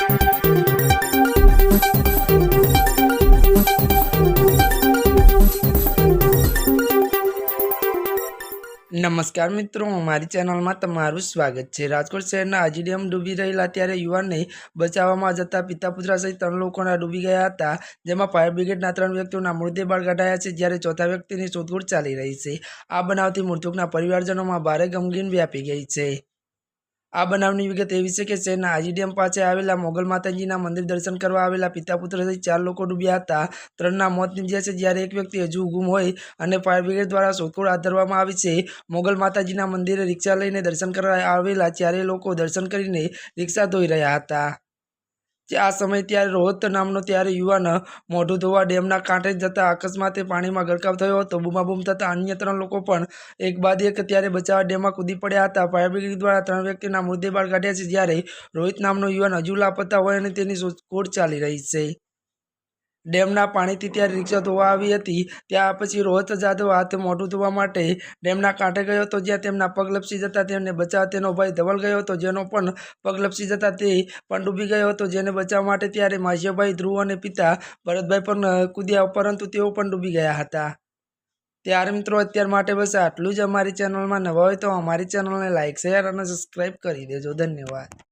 नमस्कार मित्रों, हमारी चैनल में तमारू स्वागत है। राजकोट शहर आजी डेम डूबी रहेला त्यारे युवान ने बचाववामां जता पिता पुत्रा सहित 3 लोकोना डूबी गया हता, जेमां फायर ब्रिगेडना 3 व्यक्तिओना मृतदेह बहार काढाया छे, ज्यारे चौथा व्यक्तिनी शोधखोळ चाली रही छे। आ बनावथी मृतकना परिवारजनोमां भारे गमगीन व्यापी गई छे। आ बनावनी विगत एवी छे के शहરના आजी डेम पासे आवेला मोगल माताजीना मंदिर दर्शन करवा आवेला पिता पुत्र सहित 4 लोको डूब्या हता। 3ના મોત નીપજ્યા છે, જ્યારે એક વ્યક્તિ હજુ ગુમ હોય અને ફાયર બ્રિગેડ દ્વારા શોધખોળ હાથ ધરવામાં આવી છે। મોગલ માતાજીના મંદિરે રિક્ષા લઈને દર્શન કરવા આવેલા 4 લોકો દર્શન કરીને રિક્ષા ધોઈ રહ્યા હતા। આ સમય ત્યારે રોહત નામનો ત્યારે યુવાન મોઢું ધોવા ડેમના કાંઠે જતા અકસ્માતે પાણીમાં ગરકાવ થયો હતો। બૂમાબૂમ થતા અન્ય 3 લોકો પણ એક બાદ એક ત્યારે બચાવવા ડેમમાં કૂદી પડ્યા હતા। ફાયર બ્રિગેડ દ્વારા 3 વ્યક્તિના મૃતદેહ બહાર કાઢ્યા છે, જ્યારે રોહિત નામનો યુવાન હજુ લાપતા હોય અને તેની શોધખોળ ચાલી રહી છે। ડેમના પાણીથી ત્યારે રિક્ષા ધોવા આવી હતી। ત્યાં પછી રોહત જાદવ હાથ મોઢું ધોવા માટે ડેમના કાંઠે ગયો હતો, જ્યાં તેમના પગ લપસી જતા તેમને બચાવવા તેનો ભાઈ ધવલ ગયો હતો, જેનો પણ પગ લપસી જતા તે પણ ડૂબી ગયો હતો। જેને બચાવવા માટે ત્યારે માસીભાઈ ધ્રુવ અને પિતા ભરતભાઈ પણ કૂદ્યા, પરંતુ તેઓ પણ ડૂબી ગયા હતા। ત્યારે મિત્રો અત્યાર માટે બસ આટલું જ। અમારી ચેનલમાં નવા હોય તો અમારી ચેનલને લાઇક, શેર અને સબસ્ક્રાઈબ કરી દેજો। ધન્યવાદ।